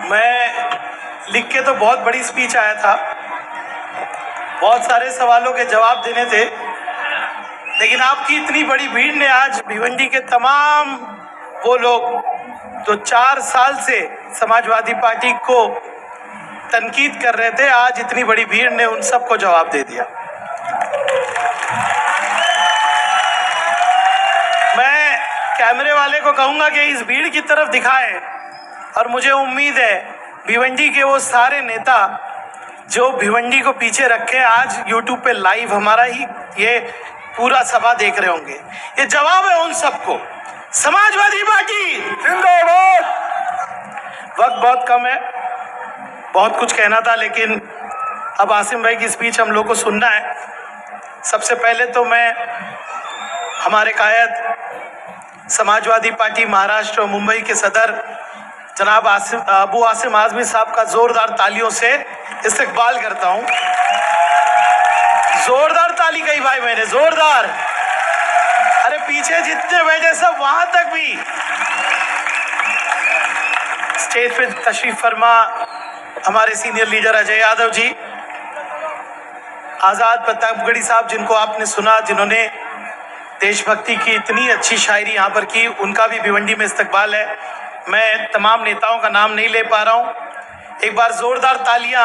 मैं लिख के तो बहुत बड़ी स्पीच आया था, बहुत सारे सवालों के जवाब देने थे, लेकिन आपकी इतनी बड़ी भीड़ ने आज भिवंडी के तमाम वो लोग जो 4 साल से समाजवादी पार्टी को तनकीद कर रहे थे, आज इतनी बड़ी भीड़ ने उन सबको जवाब दे दिया। मैं कैमरे वाले को कहूंगा कि इस भीड़ की तरफ दिखाएं, और मुझे उम्मीद है भिवंडी के वो सारे नेता जो भिवंडी को पीछे रखे आज यूट्यूब पे लाइव हमारा ही ये पूरा सभा देख रहे होंगे। ये जवाब है उन सबको। समाजवादी पार्टी जिंदाबाद। वक्त बहुत कम है, बहुत कुछ कहना था, लेकिन अब आसिम भाई की स्पीच हम लोग को सुनना है। सबसे पहले तो मैं हमारे कायद समाजवादी पार्टी महाराष्ट्र और मुंबई के सदर जनाब अबू आसिम आजमी साहब का जोरदार तालियों से इस्तकबाल करता हूं। जोरदार ताली कही भाई मैंने, जोरदार। अरे पीछे जितने बैठे सब वहां तक भी। स्टेज पे तशरीफ फरमा हमारे सीनियर लीडर अजय यादव जी, आजाद प्रतापगढ़ी साहब जिनको आपने सुना, जिन्होंने देशभक्ति की इतनी अच्छी शायरी यहाँ पर की, उनका भी भिवंडी में इस्तकबाल है। मैं तमाम नेताओं का नाम नहीं ले पा रहा हूँ। एक बार जोरदार तालियां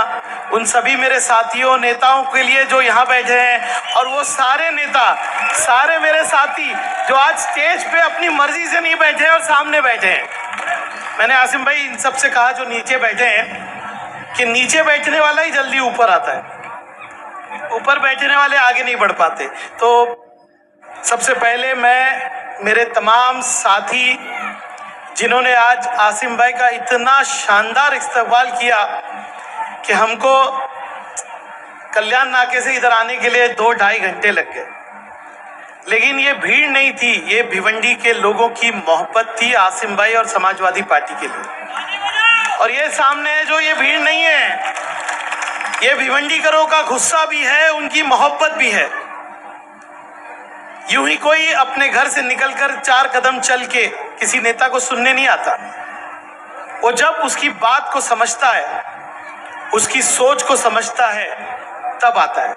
उन सभी मेरे साथियों नेताओं के लिए जो यहाँ बैठे हैं, और वो सारे नेता, सारे मेरे साथी जो आज स्टेज पे अपनी मर्जी से नहीं बैठे हैं और सामने बैठे हैं। मैंने आसिम भाई इन सबसे कहा जो नीचे बैठे हैं कि नीचे बैठने वाला ही जल्दी ऊपर आता है, ऊपर बैठने वाले आगे नहीं बढ़ पाते। तो सबसे पहले मैं मेरे तमाम साथी जिन्होंने आज आसिम भाई का इतना शानदार इस्तकबाल किया कि हमको कल्याण नाके से इधर आने के लिए 2-2.5 घंटे लग गए, लेकिन ये भीड़ नहीं थी, ये भिवंडी के लोगों की मोहब्बत थी आसिम भाई और समाजवादी पार्टी के लिए। और ये सामने है जो ये भीड़ नहीं है, ये भिवंडीकरों का गुस्सा भी है, उनकी मोहब्बत भी है। यूं ही कोई अपने घर से निकलकर 4 कदम चल के किसी नेता को सुनने नहीं आता। वो जब उसकी बात को समझता है, उसकी सोच को समझता है, तब आता है।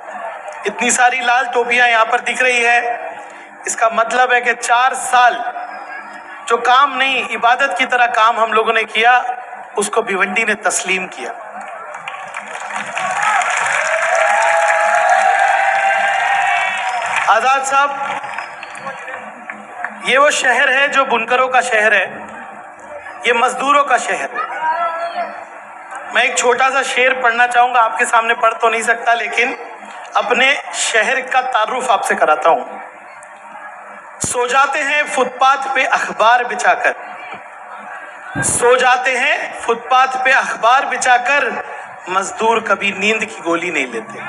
इतनी सारी लाल टोपियां यहाँ पर दिख रही है, इसका मतलब है कि 4 साल जो काम नहीं, इबादत की तरह काम हम लोगों ने किया, उसको भिवंडी ने तस्लीम किया। आजाद साहब, ये वो शहर है जो बुनकरों का शहर है, ये मजदूरों का शहर है। मैं एक छोटा सा शेर पढ़ना चाहूंगा, आपके सामने पढ़ तो नहीं सकता, लेकिन अपने शहर का तारुफ आपसे कराता हूं। सो जाते हैं फुटपाथ पे अखबार बिछाकर, सो जाते हैं फुटपाथ पे अखबार बिछाकर, मजदूर कभी नींद की गोली नहीं लेते।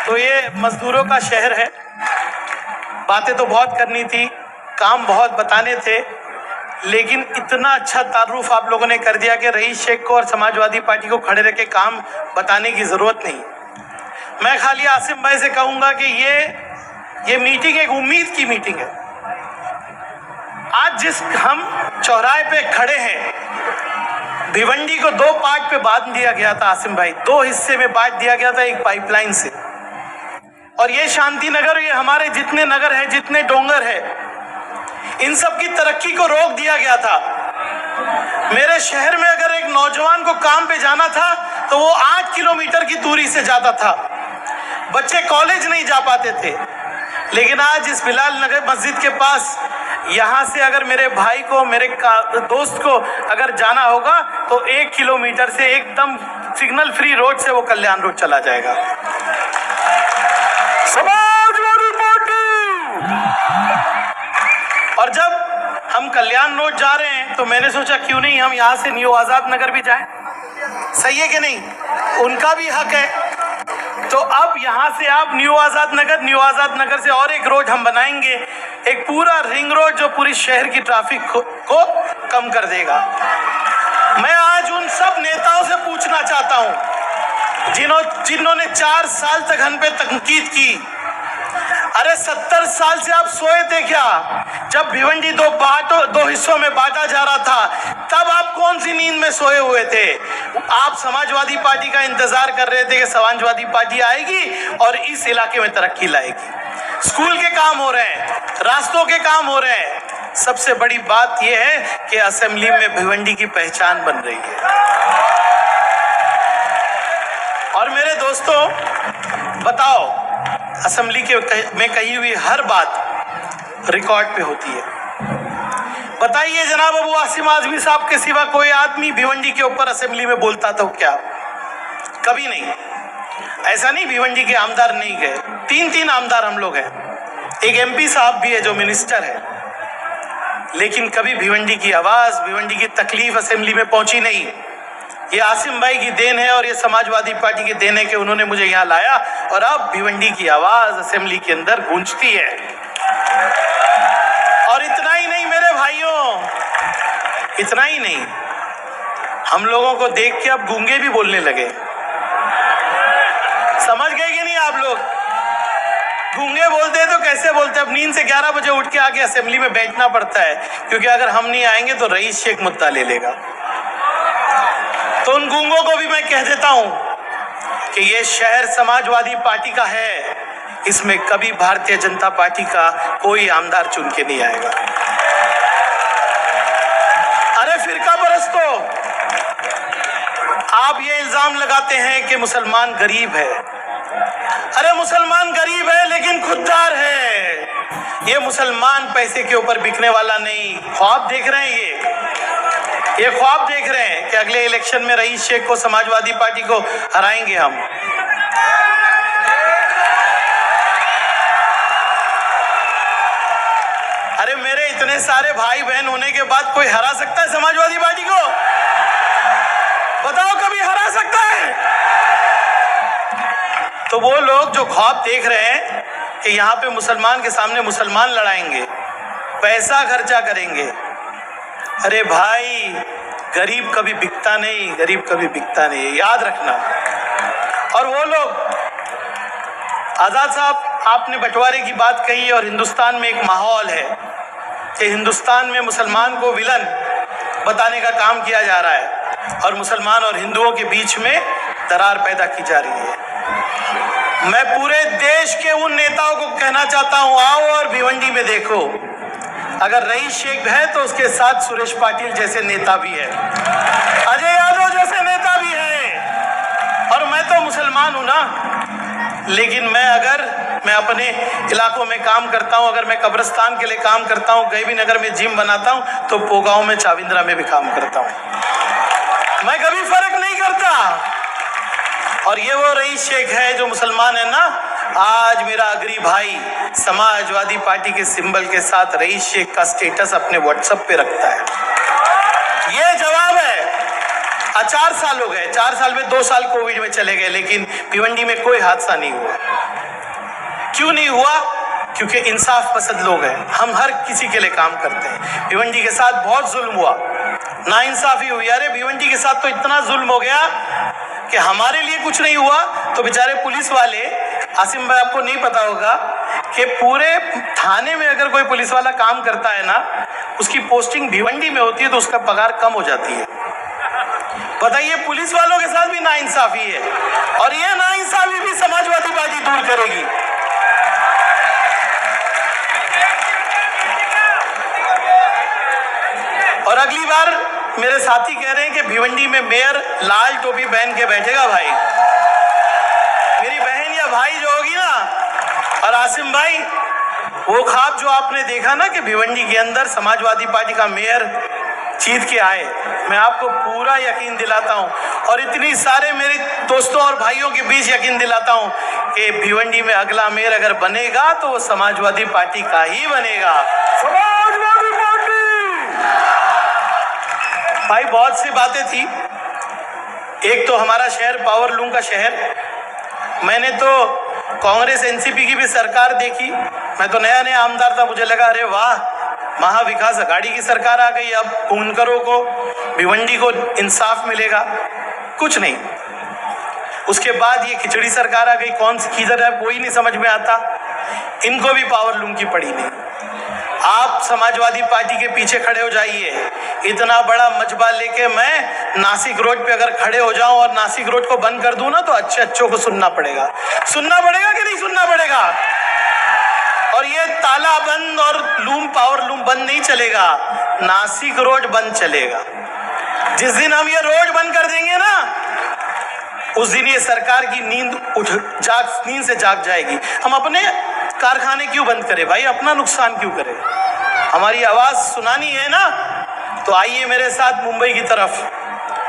तो ये मजदूरों का शहर है। बातें तो बहुत करनी थी, काम बहुत बताने थे, लेकिन इतना अच्छा तारुफ आप लोगों ने कर दिया कि रईस शेख को और समाजवादी पार्टी को खड़े रह के काम बताने की जरूरत नहीं। मैं खाली आसिम भाई से कहूंगा कि ये मीटिंग एक उम्मीद की मीटिंग है। आज जिस हम चौराहे पे खड़े हैं, भिवंडी को 2 पार्ट पे बांट दिया गया था आसिम भाई, 2 हिस्से में बांट दिया गया था एक पाइपलाइन से। और ये शांति नगर, ये हमारे जितने नगर है, जितने डोंगर है, इन सब की तरक्की को रोक दिया गया था। मेरे शहर में अगर एक नौजवान को काम पे जाना था तो वो 8 किलोमीटर की दूरी से जाता था, बच्चे कॉलेज नहीं जा पाते थे। लेकिन आज इस बिलाल नगर मस्जिद के पास यहाँ से अगर मेरे भाई को, मेरे दोस्त को अगर जाना होगा तो 1 किलोमीटर से एकदम सिग्नल फ्री रोड से वो कल्याण रोड चला जाएगा। समाजवादी पार्टी। और जब हम कल्याण रोड जा रहे हैं तो मैंने सोचा क्यों नहीं हम यहाँ से न्यू आजाद नगर भी जाएं। सही है कि नहीं? उनका भी हक है। तो अब यहाँ से आप न्यू आजाद नगर से और एक रोड हम बनाएंगे, एक पूरा रिंग रोड जो पूरी शहर की ट्रैफिक को कम कर देगा। मैं आज उन सब नेताओं से पूछना चाहता हूँ जिन्होंने 4 साल तक हम पे तनकीद की। अरे 70 साल से आप सोए थे क्या? जब भिवंडी दो हिस्सों में बांटा जा रहा था, तब आप में सोए हुए थे। आप समाजवादी पार्टी का इंतजार कर रहे थे कि समाजवादी पार्टी आएगी और इस इलाके में तरक्की लाएगी। स्कूल के काम हो रहे हैं, रास्तों के काम हो रहे हैं। सबसे बड़ी बात यह है कि असेंबली में भिवंडी की पहचान बन रही है। और मेरे दोस्तों, बताओ, असेंबली में कही हुई हर बात रिकॉर्ड पे होती है। बताइए जनाब अबू आसिम आजमी साहब के सिवा कोई आदमी भिवंडी के ऊपर असेंबली में बोलता तो क्या? कभी नहीं। ऐसा नहीं भिवंडी के आमदार नहीं गए, 3 आमदार हम लोग हैं, एक एमपी साहब भी है जो मिनिस्टर है, लेकिन कभी भिवंडी की आवाज, भिवंडी की तकलीफ असेंबली में पहुंची नहीं। ये आसिम भाई की देन है और ये समाजवादी पार्टी की देन है कि उन्होंने मुझे यहाँ लाया और अब भिवंडी की आवाज असेंबली के अंदर गूंजती है। और इतना ही नहीं मेरे भाइयों, इतना ही नहीं, हम लोगों को देख के अब गूंगे भी बोलने लगे। समझ गए कि नहीं आप लोग? गूंगे बोलते हैं तो कैसे बोलते हैं? अब नींद से 11 बजे उठ के आके असेंबली में बैठना पड़ता है, क्योंकि अगर हम नहीं आएंगे तो रईस शेख मुद्दा ले लेगा। तो उन गूंगों को भी मैं कह देता हूं कि ये शहर समाजवादी पार्टी का है, इसमें कभी भारतीय जनता पार्टी का कोई आमदार चुन के नहीं आएगा। अरे फिरका परस्तों, आप ये इल्जाम लगाते हैं कि मुसलमान गरीब है। अरे मुसलमान गरीब है लेकिन खुददार है। ये मुसलमान पैसे के ऊपर बिकने वाला नहीं। ख्वाब देख रहे हैं, ये ख्वाब देख रहे हैं कि अगले इलेक्शन में रईस शेख को, समाजवादी पार्टी को हराएंगे हम। अरे मेरे इतने सारे भाई बहन होने के बाद कोई हरा सकता है समाजवादी पार्टी को? बताओ, कभी हरा सकता है? तो वो लोग जो ख्वाब देख रहे हैं कि यहाँ पे मुसलमान के सामने मुसलमान लड़ाएंगे, पैसा खर्चा करेंगे, अरे भाई गरीब कभी बिकता नहीं, गरीब कभी बिकता नहीं, याद रखना। और वो लोग, आजाद साहब, आपने बंटवारे की बात कही और हिंदुस्तान में एक माहौल है कि हिंदुस्तान में मुसलमान को विलन बताने का काम किया जा रहा है और मुसलमान और हिंदुओं के बीच में दरार पैदा की जा रही है। मैं पूरे देश के उन नेताओं को कहना चाहता हूं, आओ और भिवंडी में देखो, अगर रईस शेख है तो उसके साथ सुरेश पाटिल जैसे नेता भी है, अजय यादव जैसे नेता भी है। और मैं तो मुसलमान हूं ना, लेकिन मैं अपने इलाकों में काम करता हूं, अगर मैं कब्रिस्तान के लिए काम करता हूं, गैबी नगर में जिम बनाता हूं, तो पोगांव में चाविंद्रा में भी काम करता हूं। मैं कभी फर्क नहीं करता। और ये वो रईस शेख है जो मुसलमान है ना, आज मेरा अगरी भाई समाजवादी पार्टी के सिंबल के साथ रईस शेख का स्टेटस अपने व्हाट्सएप पे रखता है। ये जवाब है। 4 साल हो गए, 4 साल में 2 साल कोविड में चले गए, लेकिन भिवंडी में कोई हादसा नहीं हुआ। क्यों नहीं हुआ? क्योंकि इंसाफ पसंद लोग हैं, हम हर किसी के लिए काम करते हैं। भिवंडी के साथ बहुत जुल्म हुआ, नाइंसाफी हुई। अरे भिवंडी के साथ तो इतना जुल्म हो गया कि हमारे लिए कुछ नहीं हुआ तो बेचारे पुलिस वाले, आसिम भाई आपको नहीं पता होगा कि पूरे थाने में अगर कोई पुलिस वाला काम करता है ना, उसकी पोस्टिंग भिवंडी में होती है तो उसका पगार कम हो जाती है। बताइए, पुलिस वालों के साथ भी नाइंसाफी है और ये नाइंसाफी भी समाजवादी पार्टी दूर करेगी। और अगली बार मेरे साथी कह रहे हैं कि भिवंडी में मेयर लाल टोपी पहन के बैठेगा। भाई, मेरी बहन या भाई जो होगी ना, और आसिम भाई, वो ख्वाब जो आपने देखा ना कि भिवंडी के अंदर समाजवादी पार्टी का मेयर जीत के आए, मैं आपको पूरा यकीन दिलाता हूं और इतनी सारे मेरे दोस्तों और भाइयों के बीच यकीन दिलाता हूं कि भिवंडी में अगला मेयर अगर बनेगा तो वो समाजवादी पार्टी का ही बनेगा। समाजवादी पार्टी। भाई, बहुत सी बातें थी। एक तो हमारा शहर पावर लूम का शहर, मैंने तो कांग्रेस एनसीपी की भी सरकार देखी, मैं तो नया नया आमदार था, मुझे लगा अरे वाह, महाविकास अघाड़ी की सरकार आ गई, अब बुनकरों को, भिवंडी को इंसाफ मिलेगा। कुछ नहीं। उसके बाद ये खिचड़ी सरकार आ गई, कौन सी किधर है कोई नहीं समझ में आता, इनको भी पावर लूम की पड़ी नहीं। आप समाजवादी पार्टी के पीछे खड़े हो जाइए। इतना बड़ा मजबा लेके मैं नासिक रोड पे अगर खड़े हो जाऊं और नासिक रोड को बंद कर दूं ना, तो अच्छों को सुनना पड़ेगा कि नहीं सुनना पड़ेगा। और ये ताला बंद और पावर लूम बंद नहीं चलेगा, नासिक रोड बंद चलेगा। जिस दिन हम ये रोड बंद कर देंगे ना, उस दिन ये सरकार की नींद से जाग जाएगी। हम अपने कारखाने क्यों बंद करें भाई, अपना नुकसान क्यों करें? हमारी आवाज सुनानी है ना, तो आइए मेरे साथ मुंबई की तरफ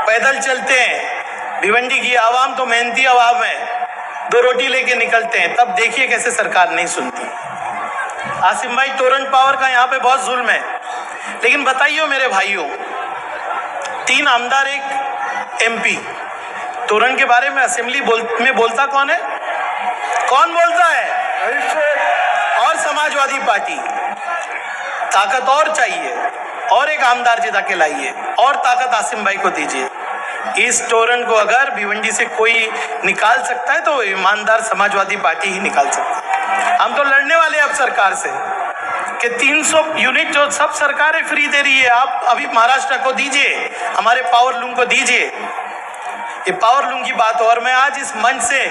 पैदल चलते हैं। भिवंडी की आवाम तो मेहनती आवाम है, 2 रोटी लेके निकलते हैं, तब देखिए कैसे सरकार नहीं सुनती। आसिम भाई, टोरेंट पावर का यहाँ पे बहुत जुल्म है, लेकिन बताइए मेरे भाइयों, 3 आमदार, 1 MP, टोरेंट के बारे में असेंबली में बोलता कौन है? कौन बोलता है? और समाजवादी पार्टी। ताकत और चाहिए, और एक आमदार जिता के लाइए, और ताकत आसिम भाई को दीजिए। इस टोरेंट को अगर भिवंडी से कोई निकाल सकता है तो ईमानदार समाजवादी पार्टी ही निकाल सकती है। हम तो लड़ने वाले हैं अब सरकार से कि 300 यूनिट जो सब सरकारें फ्री दे रही है, आप अभी महाराष्ट्र को दीजिए, हमारे पावर लूम को दीजिए। ये पावर लूम की बात हो। और मैं आज इस मंच से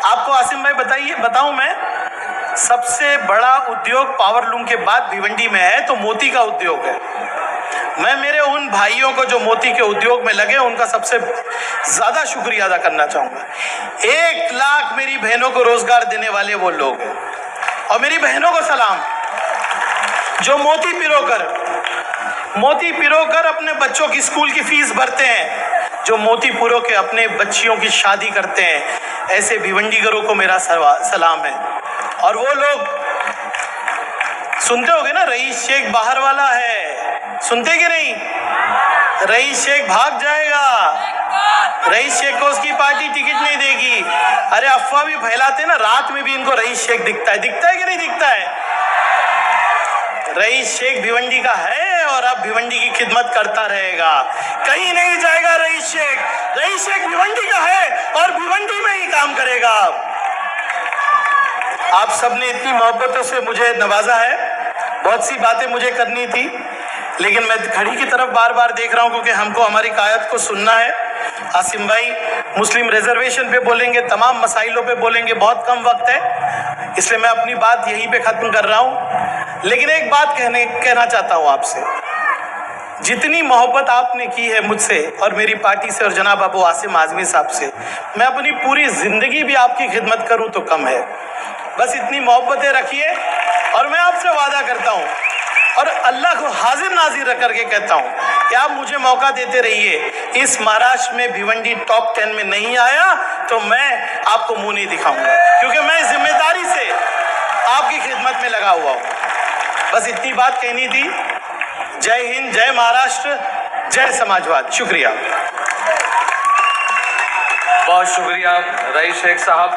आपको आसिम भाई बताऊं, मैं सबसे बड़ा उद्योग पावर लूम के बाद भिवंडी में है तो मोती का उद्योग है। मैं मेरे उन भाइयों को जो मोती के उद्योग में लगे, उनका सबसे ज्यादा शुक्रिया अदा करना चाहूंगा। 1 लाख मेरी बहनों को रोजगार देने वाले वो लोग हैं। और मेरी बहनों को सलाम जो मोती पिरोकर अपने बच्चों की स्कूल की फीस भरते हैं, जो मोती पिरो के अपने बच्चियों की शादी करते हैं, ऐसे भिवंडीगरों को मेरा सलाम है। और वो लोग सुनते होंगे ना, रईस शेख बाहर वाला है, सुनते कि नहीं? रईस शेख भाग जाएगा, रईस शेख को उसकी पार्टी टिकट नहीं देगी। अरे अफवाह भी फैलाते ना, रात में भी इनको रईस शेख दिखता है कि नहीं दिखता है? रईस शेख भिवंडी का है और अब भिवंडी की खिदमत करता रहेगा, कहीं नहीं जाएगा। रईस शेख भिवंडी का है और भिवंडी में ही काम करेगा। आप सबने इतनी मोहब्बतों से मुझे नवाजा है, बहुत सी बातें मुझे करनी थी, लेकिन मैं घड़ी की तरफ बार बार देख रहा हूं क्योंकि हमको हमारी कायद को सुनना है। आसिम भाई मुस्लिम रिजर्वेशन पे बोलेंगे, तमाम मसाइलों पे बोलेंगे, बहुत कम वक्त है, इसलिए मैं अपनी बात यहीं पे खत्म कर रहा हूं। लेकिन एक बात कहना चाहता हूं आपसे, जितनी मोहब्बत आपने की है मुझसे और मेरी पार्टी से और जनाब अबू आसिम आजमी साहब से, मैं अपनी पूरी जिंदगी भी आपकी खिदमत करूं तो कम है। बस इतनी मोहब्बतें रखिए और मैं आपसे वादा करता हूं और अल्लाह को हाजिर नाजिर करके कहता हूं कि आप मुझे मौका देते रहिए। इस महाराष्ट्र में भिवंडी टॉप 10 में नहीं आया तो मैं आपको मुंह नहीं दिखाऊंगा, क्योंकि मैं जिम्मेदारी से आपकी खिदमत में लगा हुआ हूं। बस इतनी बात कहनी थी। जय हिंद, जय महाराष्ट्र, जय समाजवाद। शुक्रिया। बहुत शुक्रिया रईस शेख साहब।